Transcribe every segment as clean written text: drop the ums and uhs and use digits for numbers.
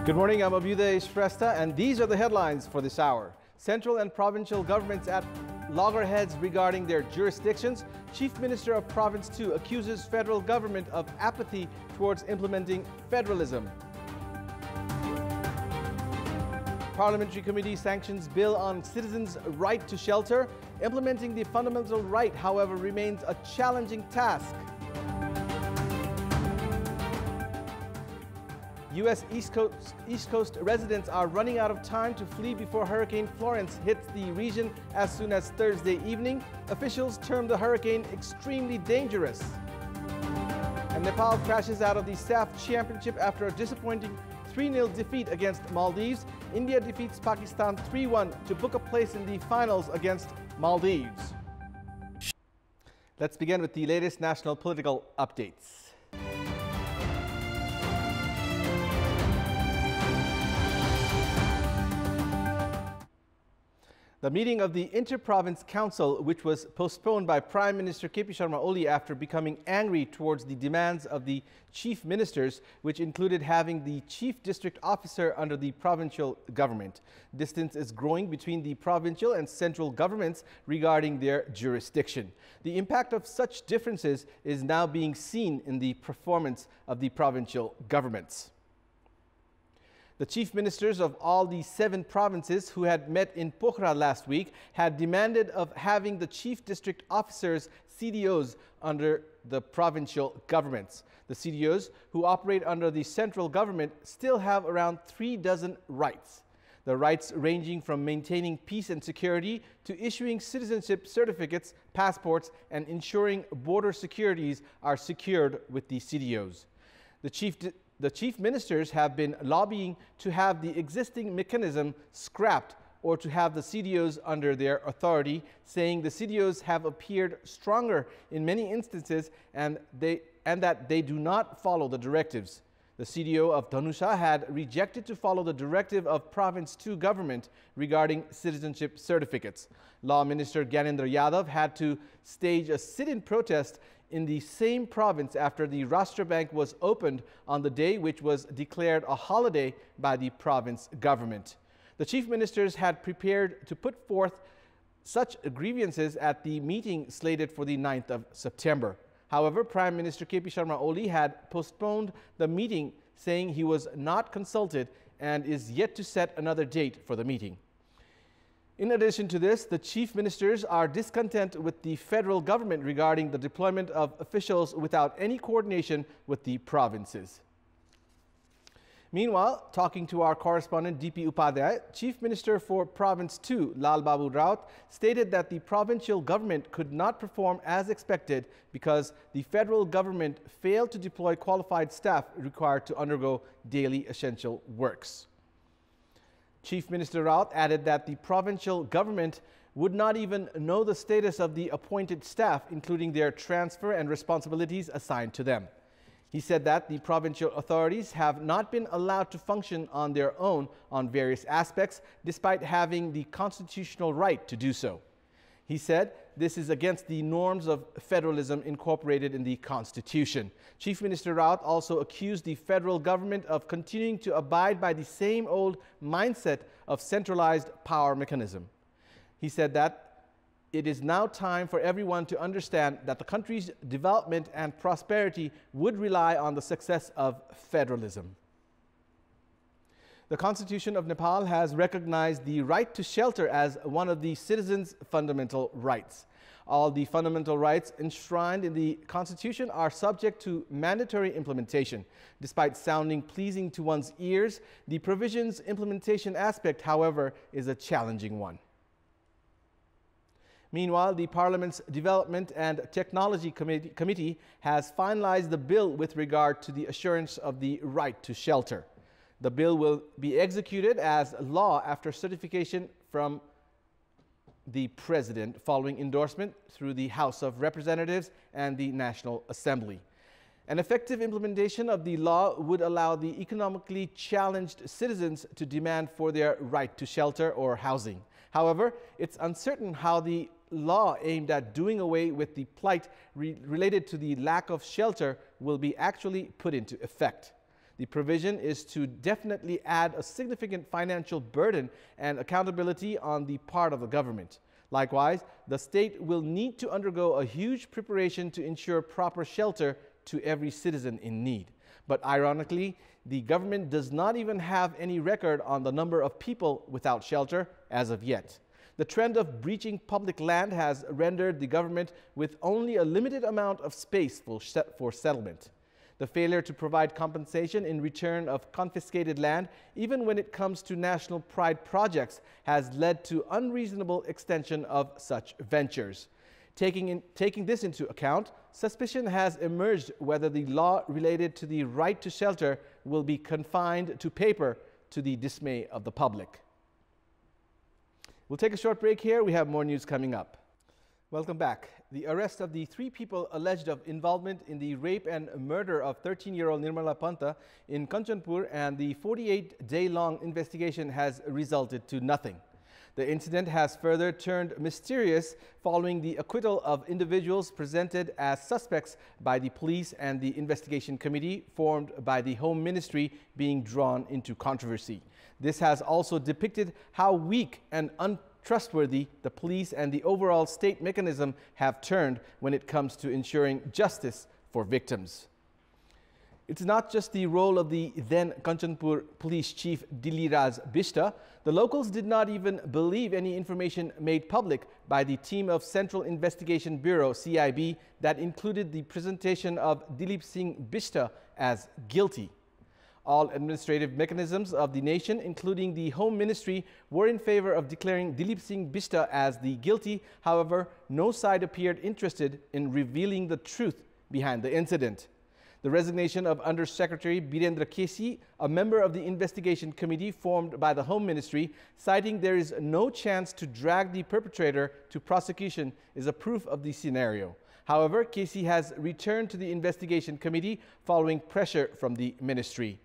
Good morning, I'm Abhyuday Shrestha, and these are the headlines for this hour. Central and provincial governments at loggerheads regarding their jurisdictions. Chief Minister of Province 2 accuses federal government of apathy towards implementing federalism. Parliamentary Committee sanctions bill on citizens' right to shelter. Implementing the fundamental right, however, remains a challenging task. U.S. East Coast residents are running out of time to flee before Hurricane Florence hits the region as soon as Thursday evening. Officials term the hurricane extremely dangerous. And Nepal crashes out of the SAF Championship after a disappointing 3-0 defeat against Maldives. India defeats Pakistan 3-1 to book a place in the finals against Maldives. Let's begin with the latest national political updates. The meeting of the Inter-Province Council, which was postponed by Prime Minister KP Sharma Oli after becoming angry towards the demands of the chief ministers, which included having the chief district officer under the provincial government. Distance is growing between the provincial and central governments regarding their jurisdiction. The impact of such differences is now being seen in the performance of the provincial governments. The chief ministers of all the 7 provinces who had met in Pokhara last week had demanded of having the chief district officers, CDOs, under the provincial governments. The CDOs, who operate under the central government, still have around 3 dozen rights. The rights ranging from maintaining peace and security to issuing citizenship certificates, passports, and ensuring border securities are secured with the CDOs. The chief ministers have been lobbying to have the existing mechanism scrapped or to have the CDOs under their authority, saying the CDOs have appeared stronger in many instances and that they do not follow the directives. The CDO of Dhanusha had rejected to follow the directive of Province 2 government regarding citizenship certificates. Law Minister Gyanendra Yadav had to stage a sit-in protest in the same province after the Rashtra Bank was opened on the day which was declared a holiday by the province government. The chief ministers had prepared to put forth such grievances at the meeting slated for the 9th of September. However, Prime Minister KP Sharma Oli had postponed the meeting, saying he was not consulted and is yet to set another date for the meeting. In addition to this, the chief ministers are discontent with the federal government regarding the deployment of officials without any coordination with the provinces. Meanwhile, talking to our correspondent DP Upadhyay, Chief Minister for Province 2, Lal Babu Raut, stated that the provincial government could not perform as expected because the federal government failed to deploy qualified staff required to undergo daily essential works. Chief Minister Raut added that the provincial government would not even know the status of the appointed staff, including their transfer and responsibilities assigned to them. He said that the provincial authorities have not been allowed to function on their own on various aspects, despite having the constitutional right to do so. He said this is against the norms of federalism incorporated in the Constitution. Chief Minister Raut also accused the federal government of continuing to abide by the same old mindset of centralized power mechanism. He said that it is now time for everyone to understand that the country's development and prosperity would rely on the success of federalism. The Constitution of Nepal has recognized the right to shelter as one of the citizens' fundamental rights. All the fundamental rights enshrined in the Constitution are subject to mandatory implementation. Despite sounding pleasing to one's ears, the provision's implementation aspect, however, is a challenging one. Meanwhile, the Parliament's Development and Technology Committee has finalized the bill with regard to the assurance of the right to shelter. The bill will be executed as law after certification from the President, following endorsement through the House of Representatives and the National Assembly. An effective implementation of the law would allow the economically challenged citizens to demand for their right to shelter or housing. However, it's uncertain how the law aimed at doing away with the plight related to the lack of shelter will be actually put into effect. The provision is to definitely add a significant financial burden and accountability on the part of the government. Likewise, the state will need to undergo a huge preparation to ensure proper shelter to every citizen in need. But ironically, the government does not even have any record on the number of people without shelter as of yet. The trend of breaching public land has rendered the government with only a limited amount of space for settlement. The failure to provide compensation in return of confiscated land, even when it comes to national pride projects, has led to unreasonable extension of such ventures. Taking this into account, suspicion has emerged whether the law related to the right to shelter will be confined to paper, to the dismay of the public. We'll take a short break here. We have more news coming up. Welcome back. The arrest of the 3 people alleged of involvement in the rape and murder of 13-year-old Nirmala Panta in Kantipur and the 48-day-long investigation has resulted to nothing. The incident has further turned mysterious following the acquittal of individuals presented as suspects by the police and the investigation committee formed by the Home Ministry being drawn into controversy. This has also depicted how weak and untrustworthy the police and the overall state mechanism have turned when it comes to ensuring justice for victims. It's not just the role of the then Kantipur police chief Diliraj Bishta. The locals did not even believe any information made public by the team of Central Investigation Bureau CIB that included the presentation of Dilip Singh Bishta as guilty. All administrative mechanisms of the nation, including the Home Ministry, were in favor of declaring Dilip Singh Bishta as the guilty. However, no side appeared interested in revealing the truth behind the incident. The resignation of Under-Secretary Birendra Kesi, a member of the investigation committee formed by the Home Ministry, citing there is no chance to drag the perpetrator to prosecution, is a proof of the scenario. However, Kesi has returned to the investigation committee following pressure from the ministry.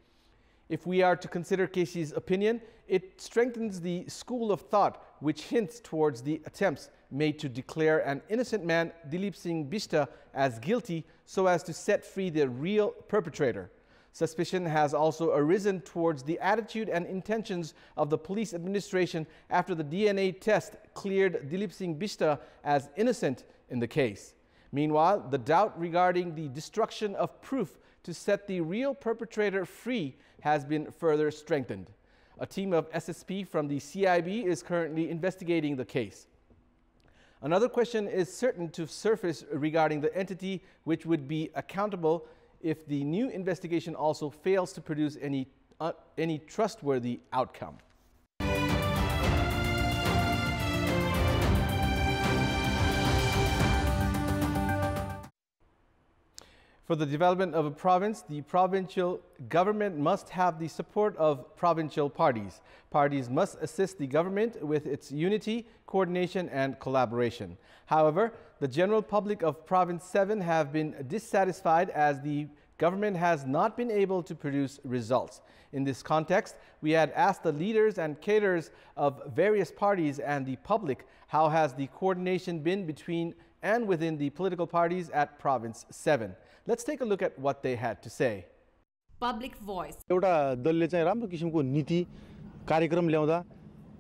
If we are to consider Kesi's opinion, it strengthens the school of thought which hints towards the attempts made to declare an innocent man, Dilip Singh Bishta, as guilty so as to set free the real perpetrator. Suspicion has also arisen towards the attitude and intentions of the police administration after the DNA test cleared Dilip Singh Bishta as innocent in the case. Meanwhile, the doubt regarding the destruction of proof to set the real perpetrator free has been further strengthened. A team of SSP from the CIB is currently investigating the case. Another question is certain to surface regarding the entity which would be accountable if the new investigation also fails to produce any trustworthy outcome. For the development of a province, the provincial government must have the support of provincial parties. Parties must assist the government with its unity, coordination, and collaboration. However, the general public of Province 7 have been dissatisfied as the government has not been able to produce results. In this context, we had asked the leaders and cadres of various parties and the public how has the coordination been between and within the political parties at Province 7. Let's take a look at what they had to say. Public voice. एउटा दलले चाहिँ राम्रो किसिमको नीति कार्यक्रम ल्याउँदा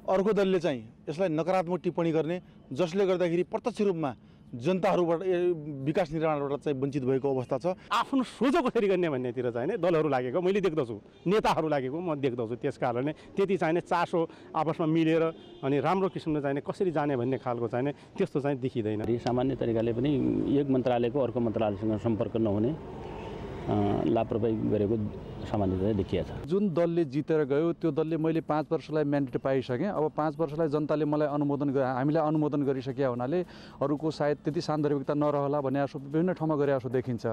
अर्को दलले चाहिँ यसलाई नकारात्मक टिप्पणी गर्ने जसले गर्दाखेरि प्रत्यक्ष रूपमा जनताहरुबाट विकास निर्माणबाट चाहिँ वञ्चित भएको अवस्था छ। आफ्नो सोझो कसरी गर्ने भन्नेतिर चाहिँ नि दलहरु लागेको मैले देख्दछु, नेताहरु लागेको म देख्दछु। त्यसकारणले त्यति चाहिँ चासो आपसमा मिलेर अनि राम्रो किसिमले चाहिँ कसरी जाने भन्ने खालको चाहिँ त्यस्तो चाहिँ देखिदैन। सामान्य तरिकाले पनि एक मन्त्रालयको अर्को मन्त्रालयसँग सम्पर्क नहुने लापरवाही गरेको सामान्यतया देखिएको छ। जुन दलले जितेर गयो त्यो दलले मैले 5 वर्षलाई म्यान्डेट पाइसके। अब 5 वर्षलाई जनताले मलाई अनुमोदन हामीलाई अनुमोदन गरिसके हुनाले अरूको सायद त्यति सान्दर्भिकता नरहला भन्ने आशा विभिन्न ठाउँमा गरे आशा देखिन्छ।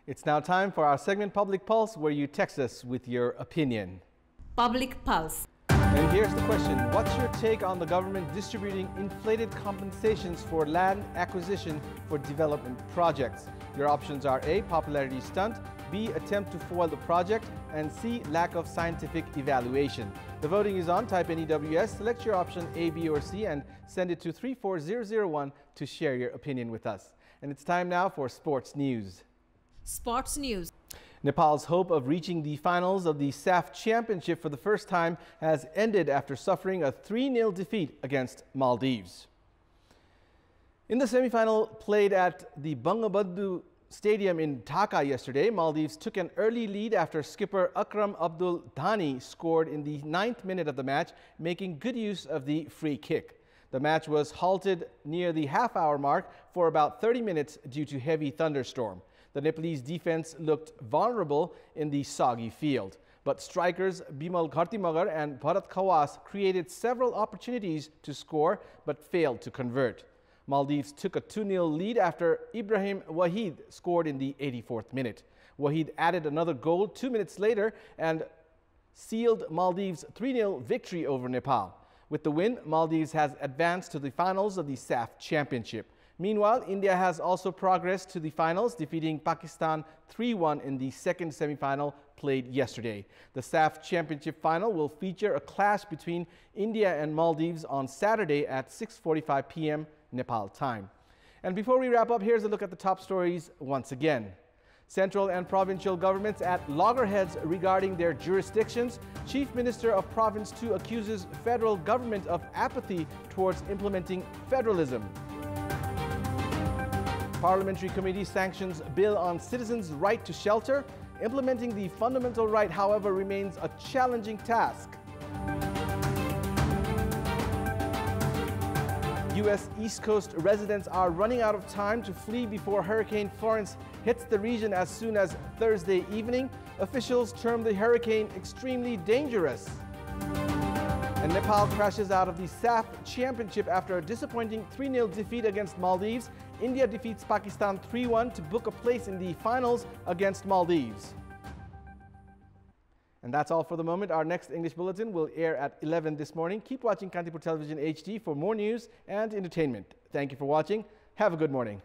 It's now time for our segment Public Pulse, where you text us with your opinion. Public Pulse. And here's the question. What's your take on the government distributing inflated compensations for land acquisition for development projects? Your options are A, popularity stunt, B. Attempt to foil the project, and C. Lack of scientific evaluation. The voting is on. Type in EWS, select your option A, B, or C, and send it to 34001 to share your opinion with us. And it's time now for sports news. Sports news. Nepal's hope of reaching the finals of the SAF Championship for the first time has ended after suffering a 3-0 defeat against Maldives. In the semifinal played at the Bangabandhu Stadium in Dhaka yesterday, Maldives took an early lead after skipper Akram Abdul Dhani scored in the 9th minute of the match, making good use of the free kick. The match was halted near the half-hour mark for about 30 minutes due to heavy thunderstorm. The Nepalese defense looked vulnerable in the soggy field, but strikers Bimal Ghartimagar and Bharat Khawas created several opportunities to score but failed to convert. Maldives took a 2-0 lead after Ibrahim Wahid scored in the 84th minute. Wahid added another goal 2 minutes later and sealed Maldives' 3-0 victory over Nepal. With the win, Maldives has advanced to the finals of the SAF Championship. Meanwhile, India has also progressed to the finals, defeating Pakistan 3-1 in the second semi-final played yesterday. The SAF Championship final will feature a clash between India and Maldives on Saturday at 6:45 p.m. Nepal time. And before we wrap up, here's a look at the top stories once again. Central and provincial governments at loggerheads regarding their jurisdictions. Chief Minister of Province 2 accuses federal government of apathy towards implementing federalism. Parliamentary Committee sanctions bill on citizens' right to shelter. Implementing the fundamental right, however, remains a challenging task. U.S. East Coast residents are running out of time to flee before Hurricane Florence hits the region as soon as Thursday evening. Officials term the hurricane extremely dangerous. And Nepal crashes out of the SAF Championship after a disappointing 3-0 defeat against Maldives. India defeats Pakistan 3-1 to book a place in the finals against Maldives. And that's all for the moment. Our next English bulletin will air at 11 this morning. Keep watching Kantipur Television HD for more news and entertainment. Thank you for watching. Have a good morning.